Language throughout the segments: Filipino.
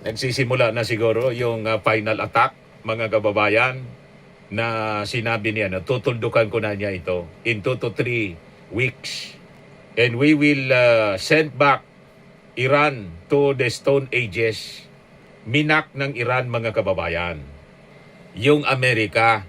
nagsisimula na siguro yung final attack, mga kababayan, na sinabi niya na tutuldukan ko na niya ito in 2 to 3 weeks. And we will send back Iran to the Stone Ages. Minak ng Iran, mga kababayan, yung Amerika.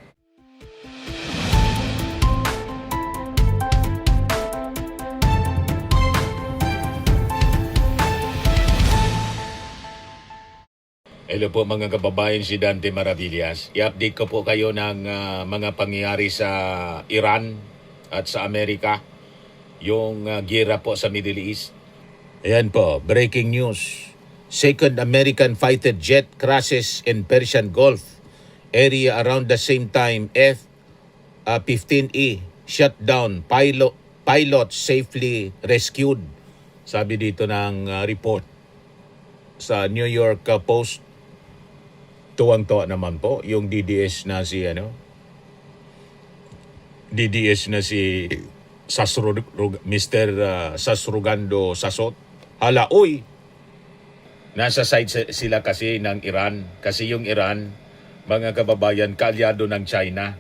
Hello po mga kababayan, si Dante Maravillas. I-update ko po kayo ng mga pangyayari sa Iran at sa Amerika, yung giyera po sa Middle East. Ayan po, breaking news. Second American fighter jet crashes in Persian Gulf area around the same time F-15E shut down. Pilot safely rescued. Sabi dito ng report sa New York Post. Tuwang-tuwa naman po yung DDS na si Mr. Sasrugando Sasot. Hala, uy! Nasa side sila kasi ng Iran. Kasi yung Iran, mga kababayan, kaalyado ng China.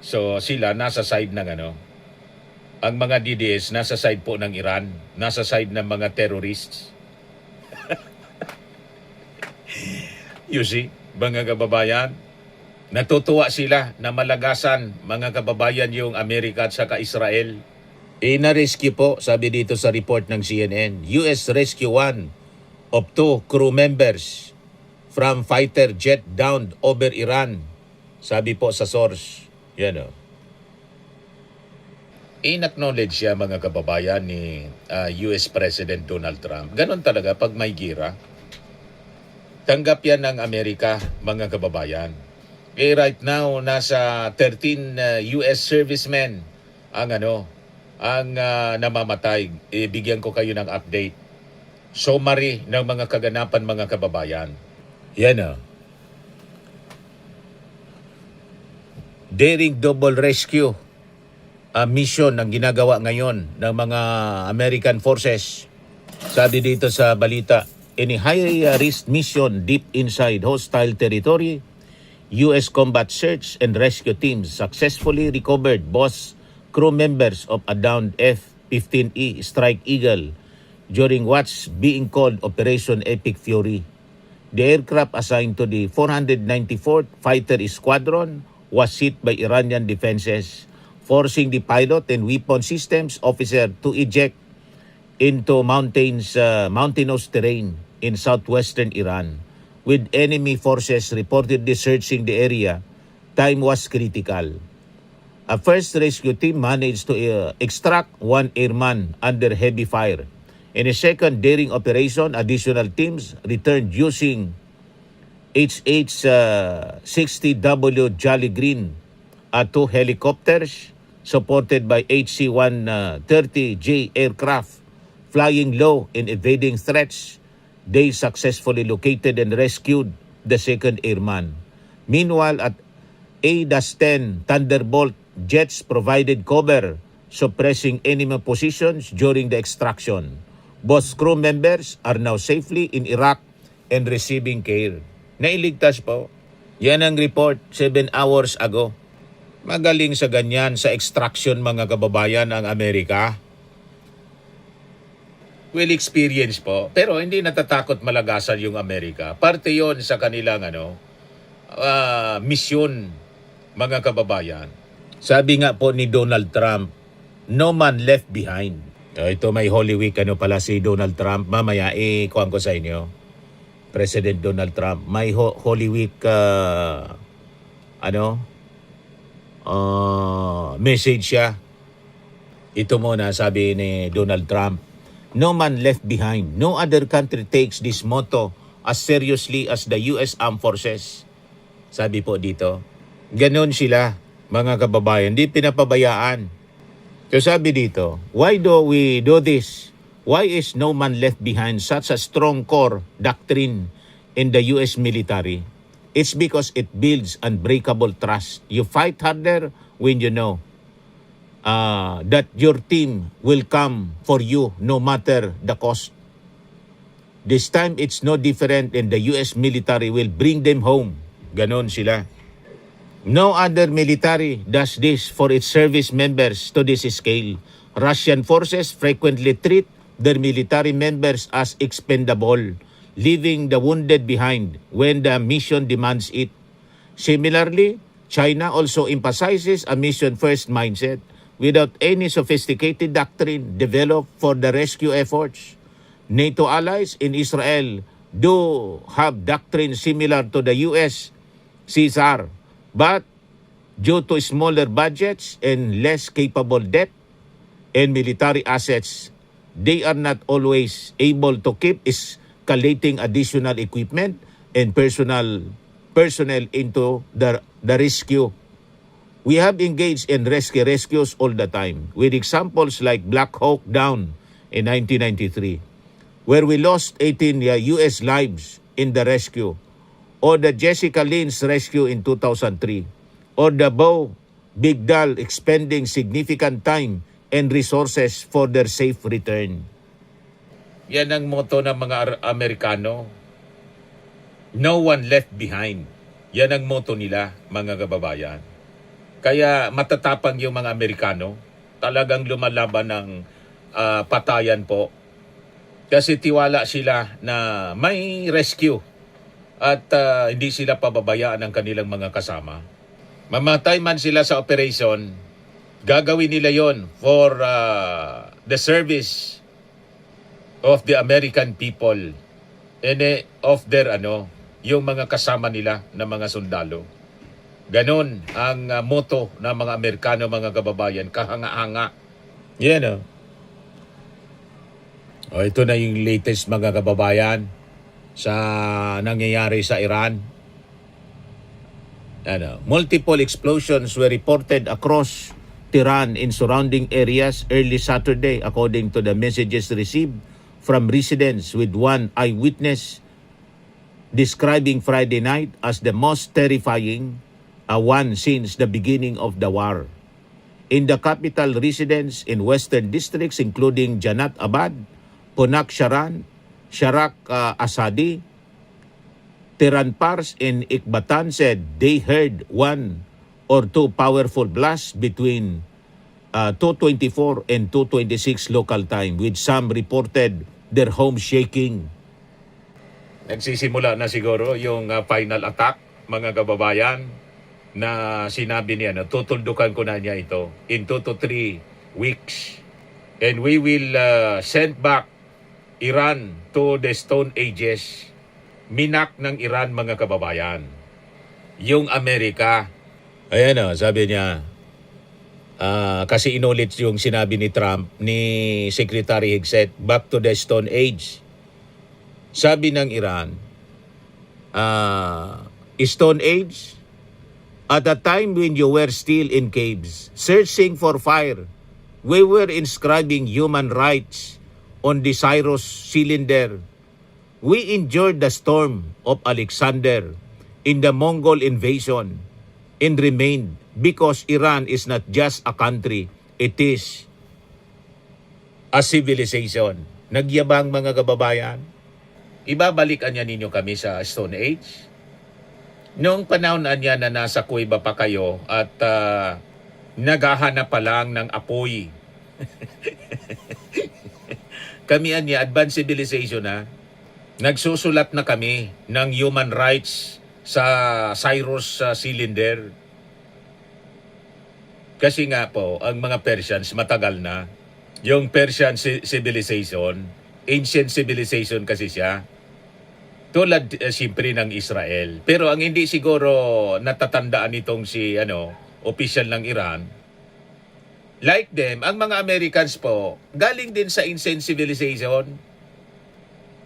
So sila nasa side ng ang mga DDS nasa side po ng Iran. Nasa side ng mga terrorists. You see, mga kababayan, natutuwa sila na malagasan, mga kababayan, yung Amerika at saka Israel. Na-rescue po, sabi dito sa report ng CNN, US rescue 1 of 2 crew members from fighter jet downed over Iran. Sabi po sa source. Yan o. In-acknowledge siya, mga kababayan, ni US President Donald Trump. Ganon talaga pag may gira. Tanggap yan ng Amerika, mga kababayan. Right now, nasa 13 US servicemen ang namamatay. Bigyan ko kayo ng update. Summary ng mga kaganapan, mga kababayan. Yan o. Daring double rescue mission ang ginagawa ngayon ng mga American forces. Sabi dito sa balita, in a high-risk mission deep inside hostile territory, U.S. combat search and rescue teams successfully recovered both crew members of a downed F-15E Strike Eagle during what's being called Operation Epic Fury. The aircraft assigned to the 494th Fighter Squadron was hit by Iranian defenses, forcing the pilot and weapon systems officer to eject into mountainous terrain in southwestern Iran. With enemy forces reportedly searching the area, time was critical. A first rescue team managed to extract one airman under heavy fire. In a second daring operation, additional teams returned using HH-60W Jolly Green, 2 helicopters supported by HC-130J aircraft. Flying low and evading threats, they successfully located and rescued the second airman. Meanwhile, at A-10 Thunderbolt jets provided cover, suppressing enemy positions during the extraction. Both crew members are now safely in Iraq and receiving care. Nailigtas po. Yan ang report 7 hours ago. Magaling sa ganyan sa extraction, mga kababayan, ang Amerika. Well, experience po. Pero hindi natatakot malagasan yung Amerika. Parte yon sa kanilang misyon, mga kababayan. Sabi nga po ni Donald Trump, no man left behind. Ito may Holy Week pala si Donald Trump. Mamaya kuhaan ko sa inyo. President Donald Trump. May Holy Week message siya. Ito muna sabi ni Donald Trump. No man left behind. No other country takes this motto as seriously as the U.S. Armed Forces. Sabi po dito. Ganon sila, mga kababayan. Di pinapabayaan. So sabi dito, why do we do this? Why is no man left behind such a strong core doctrine in the U.S. military? It's because it builds unbreakable trust. You fight harder when you know that your team will come for you no matter the cost. This time, it's no different and the US military will bring them home. Ganon sila. No other military does this for its service members to this scale. Russian forces frequently treat their military members as expendable, leaving the wounded behind when the mission demands it. Similarly, China also emphasizes a mission-first mindset without any sophisticated doctrine developed for the rescue efforts. NATO allies in Israel do have doctrine similar to the US CSAR, but due to smaller budgets and less capable depth and military assets, they are not always able to keep escalating additional equipment and personnel into the rescue. We have engaged in rescues all the time, with examples like Black Hawk Down in 1993, where we lost 18 U.S. lives in the rescue, or the Jessica Lynn's rescue in 2003, or the Bo Bigdal expending significant time and resources for their safe return. Yan ang motto ng mga Amerikano. No one left behind. Yan ang motto nila, mga kababayan. Kaya matatapang yung mga Amerikano. Talagang lumalaban ng patayan po. Kasi tiwala sila na may rescue at hindi sila pababayaan ng kanilang mga kasama. Mamatay man sila sa operation, gagawin nila yon for the service of the American people and of their yung mga kasama nila na mga sundalo. Ganon ang motto ng mga Amerikano, mga kababayan, kahanga-hanga. Yan ito na yung latest, mga kababayan, sa nangyayari sa Iran. Multiple explosions were reported across Tehran in surrounding areas early Saturday, according to the messages received from residents, with one eyewitness describing Friday night as the most terrifying one since the beginning of the war. In the capital, residents in western districts including Janat Abad, Punak Sharan, Sharak Asadi, Tehran Pars, and Ikbatan said they heard one or two powerful blasts between 2:24 and 2:26 local time, with some reported their homes shaking. Nagsisimula na siguro yung final attack, mga kababayan, na sinabi niya na tutuldukan ko na niya ito in 2 to 3 weeks. And we will send back Iran to the Stone Ages. Minak ng Iran, mga kababayan, yung Amerika. Ayan sabi niya, kasi inulit yung sinabi ni Trump, ni Secretary Hegseth, back to the Stone Age. Sabi ng Iran, Stone Age, at a time when you were still in caves, searching for fire, we were inscribing human rights on the Cyrus cylinder. We endured the storm of Alexander in the Mongol invasion and remained, because Iran is not just a country, it is a civilization. Nagyabang, mga kababayan. Ibabalikan niya ninyo kami sa Stone Age. Noong panahon niya na nasa kuweba pa kayo at naghahanap pa lang ng apoy. Kami niya, advanced civilization nagsusulat na kami ng human rights sa Cyrus cylinder. Kasi nga po, ang mga Persians matagal na. Yung Persian civilization, ancient civilization kasi siya. Tulad siyempre ng Israel. Pero ang hindi siguro natatandaan nitong si official ng Iran, like them, ang mga Americans po, galing din sa ancient civilization.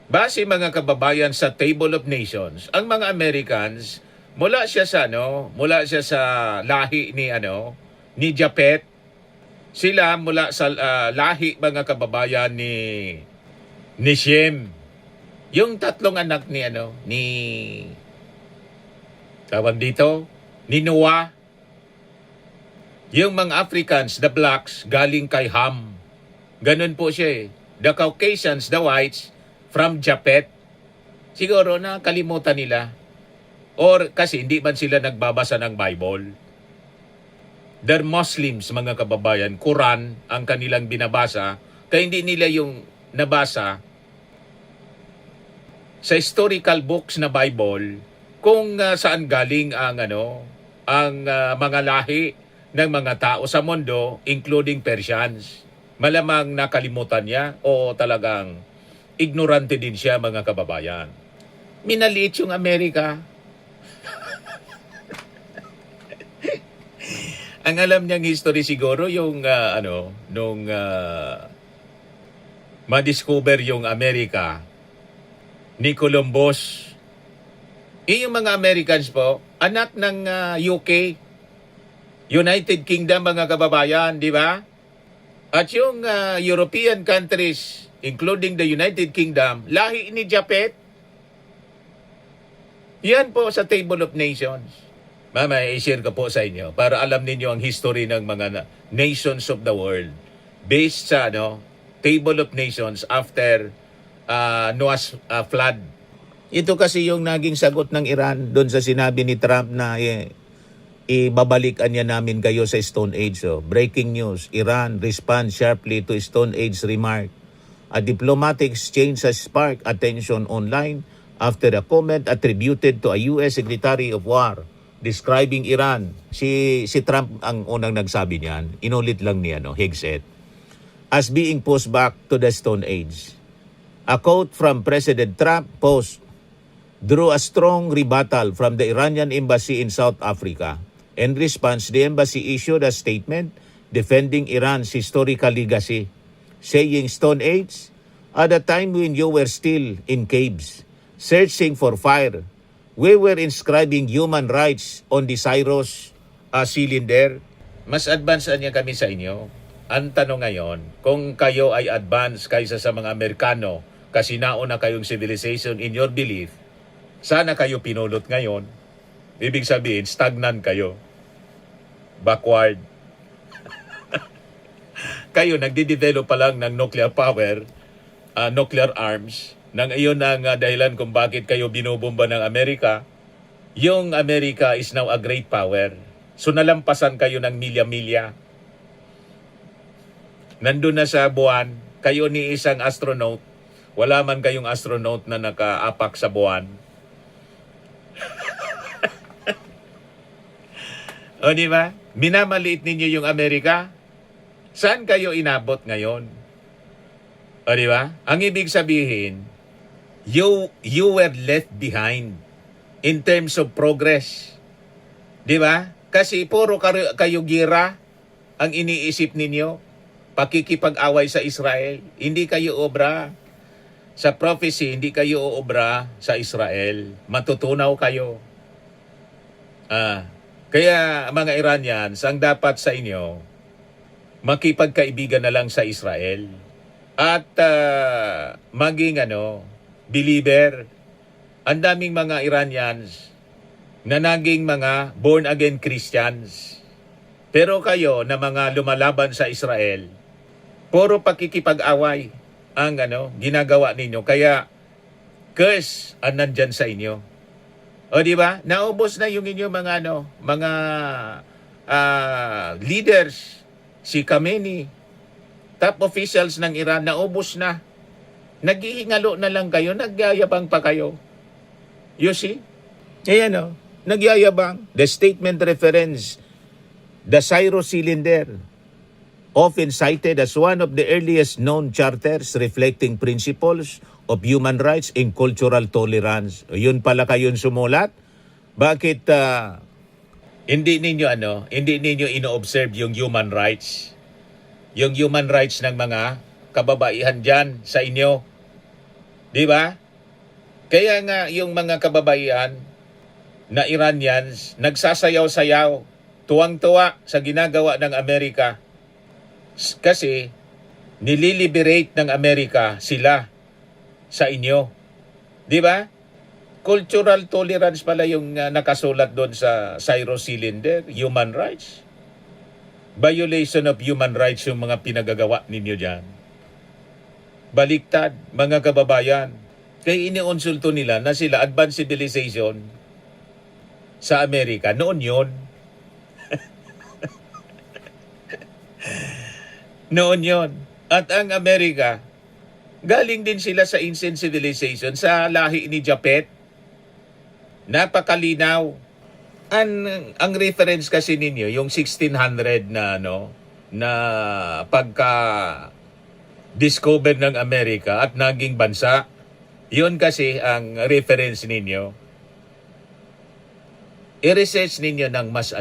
Base, mga kababayan, sa Table of Nations, ang mga Americans, mula siya sa lahi ni Japhet. Sila mula sa lahi, mga kababayan, ni Shem. Yung tatlong anak ni tawag dito, ni Noah. Yung mga Africans, the blacks, galing kay Ham. Ganun po siya. The Caucasians, the whites, from Japet. Siguro na kalimutan nila. Or kasi hindi man sila nagbabasa ng Bible. They're Muslims, mga kababayan. Quran ang kanilang binabasa. Kaya hindi nila yung nabasa sa historical books na Bible kung saan galing ang mga lahi ng mga tao sa mundo, including Persians. Malamang nakalimutan niya o talagang ignorante din siya, mga kababayan. Minaliit yung Amerika. Ang alam niyang history siguro yung nung ma-discover yung Amerika ni Columbus. Yung mga Americans po, anak ng UK, United Kingdom, mga kababayan, di ba? At yung European countries, including the United Kingdom, lahi ni Japet. Yan po sa Table of Nations. Mama, i-share ko po sa inyo para alam ninyo ang history ng mga nations of the world based sa Table of Nations after Noah's flood. Ito kasi yung naging sagot ng Iran doon sa sinabi ni Trump na ibabalikan niya namin kayo sa Stone Age. So, breaking news, Iran responds sharply to Stone Age remark. A diplomatic exchange has sparked attention online after a comment attributed to a U.S. Secretary of War describing Iran. Si Trump ang unang nagsabi niyan. Inulit lang niya, Hegseth, as being pushed back to the Stone Age. A quote from President Trump post drew a strong rebuttal from the Iranian embassy in South Africa. In response, the embassy issued a statement defending Iran's historical legacy, saying Stone Age, at a time when you were still in caves, searching for fire, we were inscribing human rights on the Cyrus cylinder. Mas advance niya kami sa inyo. Ang tanong ngayon, kung kayo ay advance kaysa sa mga Amerikano kasi nauna kayong civilization in your belief, sana kayo pinulot ngayon. Ibig sabihin, stagnant kayo. Backward. Kayo, nagde-develop pa lang ng nuclear power, nuclear arms, nang iyon ang dahilan kung bakit kayo binubomba ng Amerika. Yung Amerika is now a great power. So nalampasan kayo ng milya-milya. Nandun na sa buwan, kayo ni isang astronaut. Wala man kayong astronaut na nakaapak sa buwan. O di ba? Minamaliit ninyo yung Amerika. Saan kayo inabot ngayon? O di ba? Ang ibig sabihin, you were left behind in terms of progress. Di ba? Kasi puro kayo gira ang iniisip ninyo. Pakikipag-away sa Israel. Hindi kayo obra. Sa prophecy, hindi kayo obra sa Israel. Matutunaw kayo. Kaya mga Iranians, ang dapat sa inyo, makipagkaibigan na lang sa Israel. At maging believer. Ang daming mga Iranians na naging mga born-again Christians. Pero kayo na mga lumalaban sa Israel, puro pakikipag-away ang ginagawa ninyo. Kaya curse ang nandyan sa inyo. O di ba? Naubos na yung inyo mga leaders, si Khamenei, top officials ng Iran, naubos na. Naghihingalo na lang kayo, nagyayabang pa kayo. You see? Ayan nagyayabang. The statement reference the Cyrus cylinder, often cited as one of the earliest known charters reflecting principles of human rights and cultural tolerance. Yun pala kayong sumulat? Bakit hindi ninyo ino-observe yung human rights? Yung human rights ng mga kababaihan dyan sa inyo. Di ba? Kaya nga yung mga kababaihan na Iranians nagsasayaw-sayaw, tuwang-tuwa sa ginagawa ng Amerika. Kasi nililiberate ng Amerika sila sa inyo. Di ba? Cultural tolerance pala yung nakasulat doon sa Cyrus cylinder, human rights. Violation of human rights yung mga pinagagawa ninyo dyan. Baliktad, mga kababayan. Kaya iniinsulto nila na sila advanced civilization sa Amerika. Noon yon. Noon yon. At ang Amerika, galing din sila sa ancient civilization, sa lahi ni Japet. Napakalinaw. Ang reference kasi ninyo, yung 1600 na na pagka discover ng Amerika at naging bansa, yun kasi ang reference ninyo. I-research ninyo ng mas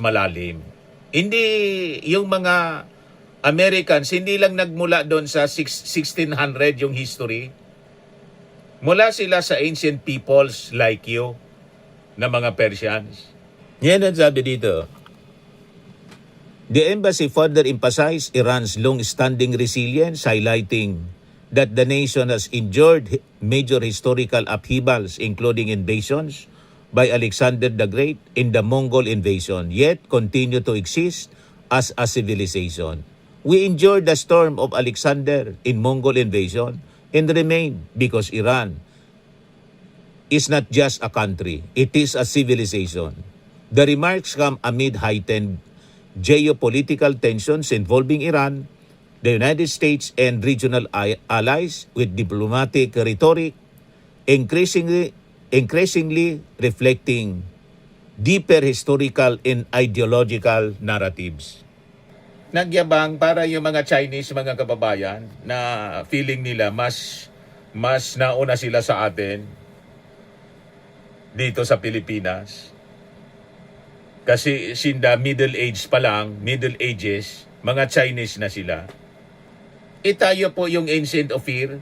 malalim. Hindi yung mga Americans, hindi lang nagmula doon sa 1600 yung history. Mula sila sa ancient peoples like you, na mga Persians. Yan ang sabi dito. The embassy further emphasized Iran's long-standing resilience, highlighting that the nation has endured major historical upheavals, including invasions by Alexander the Great in the Mongol invasion, yet continue to exist as a civilization. We endured the storm of Alexander in Mongol invasion and remain because Iran is not just a country, it is a civilization. The remarks come amid heightened geopolitical tensions involving Iran, the United States, and regional allies, with diplomatic rhetoric increasingly reflecting deeper historical and ideological narratives. Nagyabang para yung mga Chinese, mga kababayan, na feeling nila mas nauna sila sa atin dito sa Pilipinas. Kasi sinda Middle Ages, mga Chinese na sila. Tayo po yung ancient Ophir.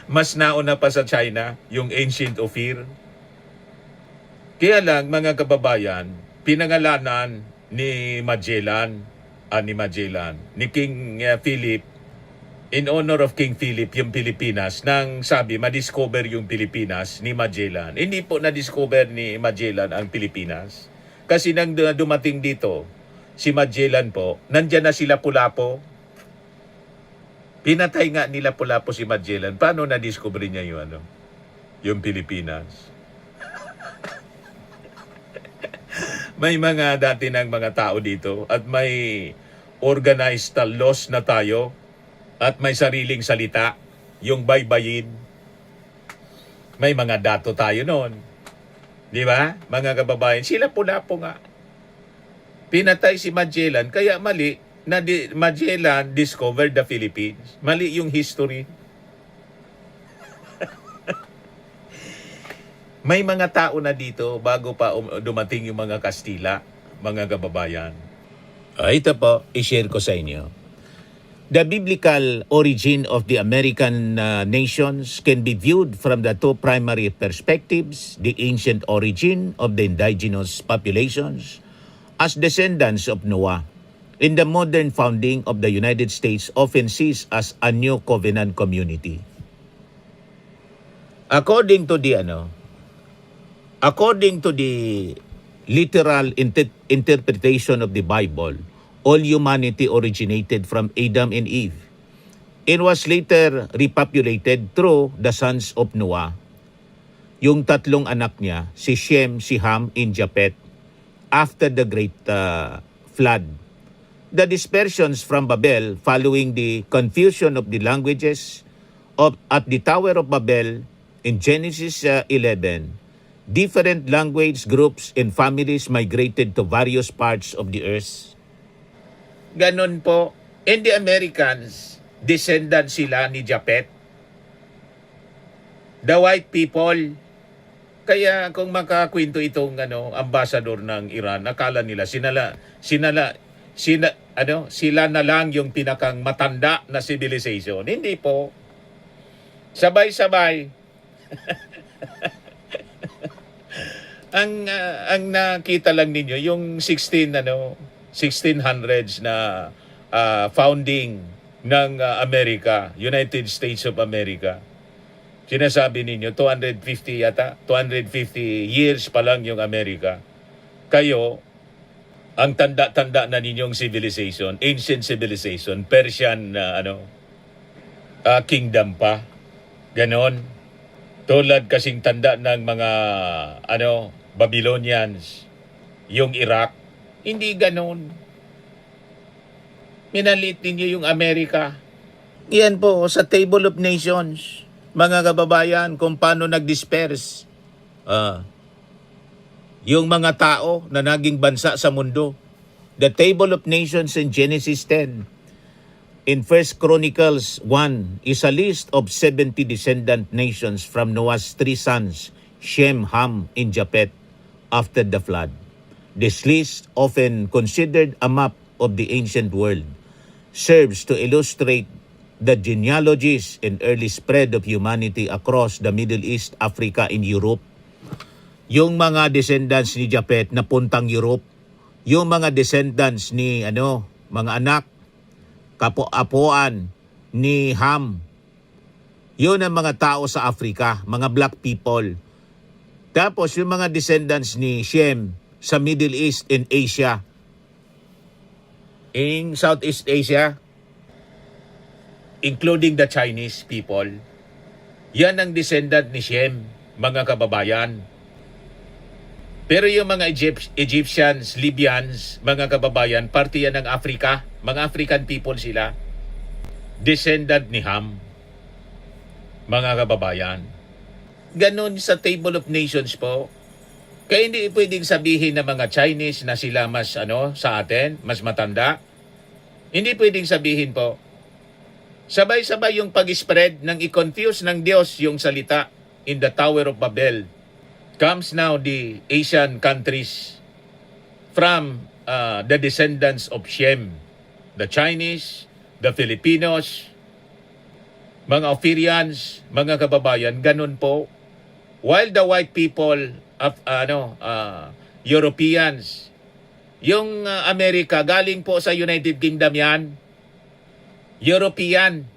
Mas nauna pa sa China, yung ancient Ophir. Kaya lang, mga kababayan, pinangalanan ni Magellan, ni King Philip, in honor of King Philip, yung Pilipinas, nang sabi, ma-discover yung Pilipinas ni Magellan. Hindi po na-discover ni Magellan ang Pilipinas. Kasi nang dumating dito, si Magellan po, nandyan na sila Pulapo. Pinatay nga nila Pulapo si Magellan. Paano na-discover niya yung Pilipinas? May mga dati ng mga tao dito at may organized laws na tayo at may sariling salita, yung baybayin. May mga dato tayo noon. Di ba? Mga kababayan, sila Pulapo nga. Pinatay si Magellan, kaya mali na Magellan discovered the Philippines. Mali yung history. May mga tao na dito bago pa dumating yung mga Kastila, mga kababayan. Ito po, i-share ko sa inyo. The biblical origin of the American nations can be viewed from the two primary perspectives: the ancient origin of the indigenous populations as descendants of Noah, and the modern founding of the United States, often sees as a new covenant community. According to the literal interpretation of the Bible, all humanity originated from Adam and Eve and was later repopulated through the sons of Noah. Yung tatlong anak niya, si Shem, si Ham, and Japhet, after the great flood. The dispersions from Babel following the confusion of the languages at the Tower of Babel in Genesis 11, different language groups and families migrated to various parts of the earth. Ganon po. And the Americans, descendant sila ni Japhet. The white people. Kaya kung makakwento itong ambassador ng Iran, akala nila sila na lang yung pinakang matanda na civilization. Hindi po. Sabay-sabay. ang nakita lang ninyo yung 1600s na founding ng Amerika, United States of America. Sinasabi ninyo 250 years pa lang yung Amerika. Kayo ang tanda-tanda na ninyong civilization, ancient civilization, Persian kingdom pa. Ganon. Tulad kasing tanda ng mga Babylonians, yung Iraq. Hindi ganon. Minalit ninyo yung Amerika. Yan po sa Table of Nations, mga kababayan, kung paano nag-disperse yung mga tao na naging bansa sa mundo. The Table of Nations in Genesis 10. In 1 Chronicles 1 is a list of 70 descendant nations from Noah's 3 sons, Shem, Ham, and Japheth, after the flood. This list, often considered a map of the ancient world, serves to illustrate the genealogies and early spread of humanity across the Middle East, Africa, and Europe. Yung mga descendants ni Japheth na puntang Europe, yung mga descendants ni mga anak, kapo-apuan ni Ham, yun ang mga tao sa Africa, mga black people. Tapos yung mga descendants ni Shem sa Middle East and Asia, in Southeast Asia, including the Chinese people, yan ang descendant ni Shem, mga kababayan. Pero yung mga Egyptians, Libyans, mga kababayan, parte yan ng Africa. Mga African people sila. Descendant ni Ham, mga kababayan. Ganon sa Table of Nations po. Kaya hindi pwedeng sabihin ng mga Chinese na sila mas sa atin, mas matanda. Hindi pwedeng sabihin po. Sabay-sabay yung pag-spread ng i-confuse ng Diyos yung salita in the Tower of Babel. Comes now the Asian countries from the descendants of Shem, the Chinese, the Filipinos, mga Ophirians, mga kababayan, ganun po. While the white people of Europeans, yung Amerika galing po sa United Kingdom yan, European,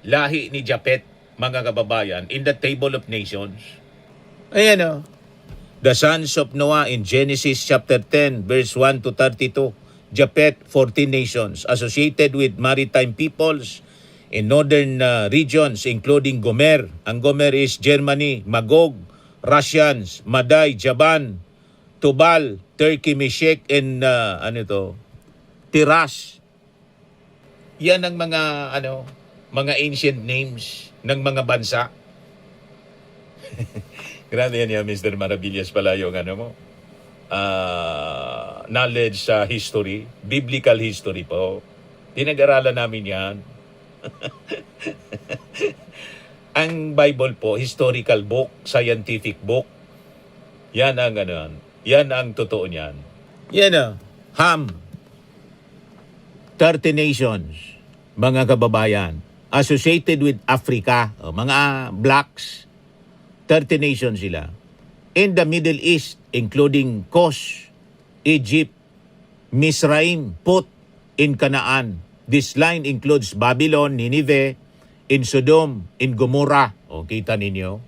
lahi ni Japheth, mga kababayan, in the Table of Nations. Ayan the sons of Noah in Genesis chapter 10 verse 1 to 32. Japheth, 14 nations associated with maritime peoples in northern regions including Gomer. Ang Gomer is Germany, Magog, Russians, Madai, Javan, Tubal, Turkey, Meshech, and Tiras. Yan ang mga ancient names ng mga bansa. Grabe yan Mr. Maravillas pala yung knowledge sa history, biblical history po. Pinag-aralan namin yan. Ang Bible po, historical book, scientific book. Yan ang yan ang totoo niyan. Yan Ham, 30 nations, mga kababayan, associated with Africa, mga blacks, 30 nations sila. In the Middle East, including Kos, Egypt, Misraim, Put, in Canaan. This line includes Babylon, Nineveh, in Sodom, in Gomorrah. O, kita ninyo.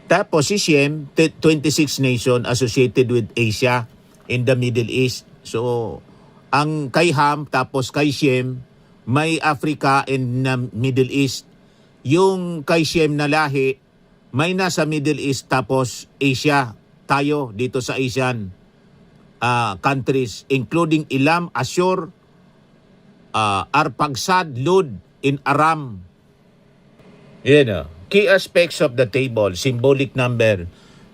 Tapos si Shem, 26 nation associated with Asia in the Middle East. So, ang kay Ham, tapos kay Shem, may Africa in the Middle East. Yung kay Shem na lahi, may nasa Middle East tapos Asia. Tayo dito sa Asian countries including Elam, Ashur, Arpaksad, Lud, in Aram. Key aspects of the table, symbolic number.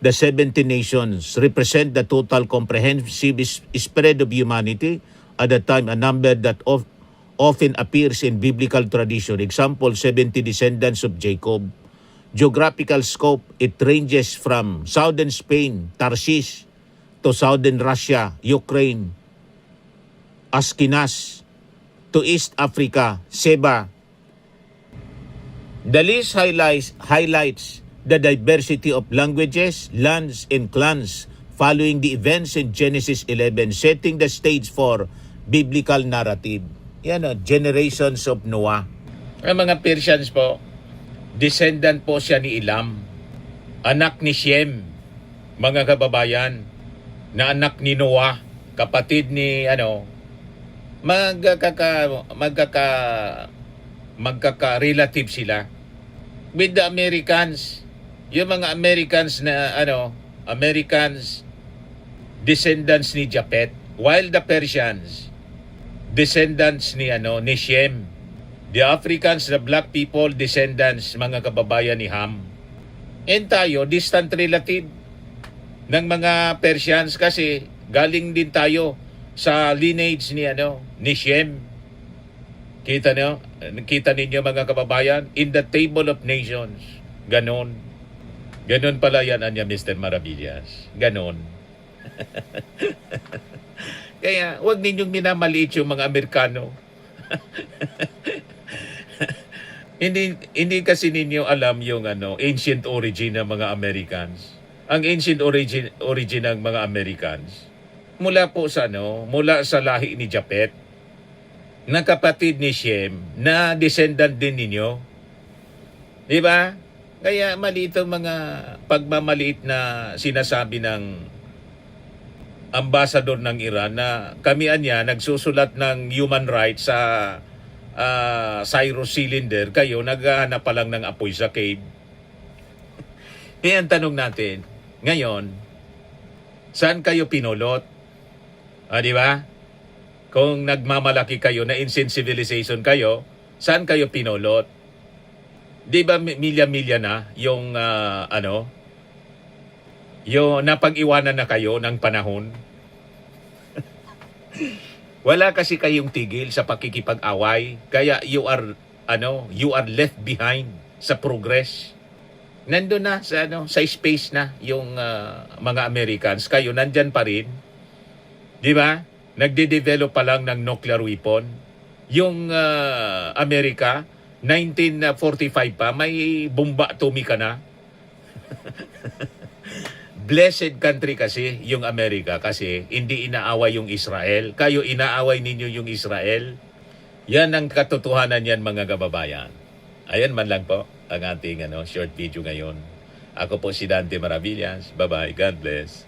The 70 nations represent the total comprehensive spread of humanity at the time, a number that often appears in biblical tradition. Example, 70 descendants of Jacob. Geographical scope, it ranges from southern Spain, Tarshish, to southern Russia, Ukraine, Askenas, to East Africa, Seba. The list highlights the diversity of languages, lands, and clans following the events in Genesis 11, setting the stage for biblical narrative. Generations of Noah. Ang mga Persians po, descendant po siya ni Elam, anak ni Shem, mga kababayan, na anak ni Noah. kapatid ni magkaka-relative sila with the Americans. Yung mga Americans na Americans descendants ni Japet, while the Persians descendants ni Shem. The Africans, the black people, descendants, mga kababayan ni Ham. And tayo, distant relative ng mga Persians kasi galing din tayo sa lineage ni Shem. Kita ninyo mga kababayan, in the table of nations. Ganon pala yan, Mr. Maravillas. Ganon. Kaya, huwag ninyong minamaliit yung mga Amerikano. Hindi kasi ninyo alam yung ancient origin ng mga Americans. Ang ancient origin ng mga Americans mula sa lahi ni Japet, na kapatid ni Shem, na descendant din ninyo. Di ba? Kaya maliit ang mga pagmamaliit na sinasabi ng ambassador ng Iran na kami nagsusulat ng human rights sa Cyrus Cylinder, kayo naghahanap pa lang ng apoy sa cave. Kaya ang tanong natin, ngayon, saan kayo pinulot? Di ba? Kung nagmamalaki kayo na ancient civilization kayo, saan kayo pinulot? Di ba milya-milya na yung yung napag-iwanan na kayo ng panahon? Wala kasi kayong tigil sa pakikipag-away, kaya you are left behind sa progress. Nandun na sa space na yung mga Americans, kayo nandyan pa rin. Di ba? Nagde-develop pa lang ng nuclear weapon. Yung Amerika, 1945 pa, may bomba atomika na. Blessed country kasi yung Amerika kasi hindi inaaway yung Israel. Kayo inaaway ninyo yung Israel. Yan ang katotohanan yan, mga kababayan. Ayan man lang po ang ating short video ngayon. Ako po si Dante Maravillas. Bye-bye. God bless.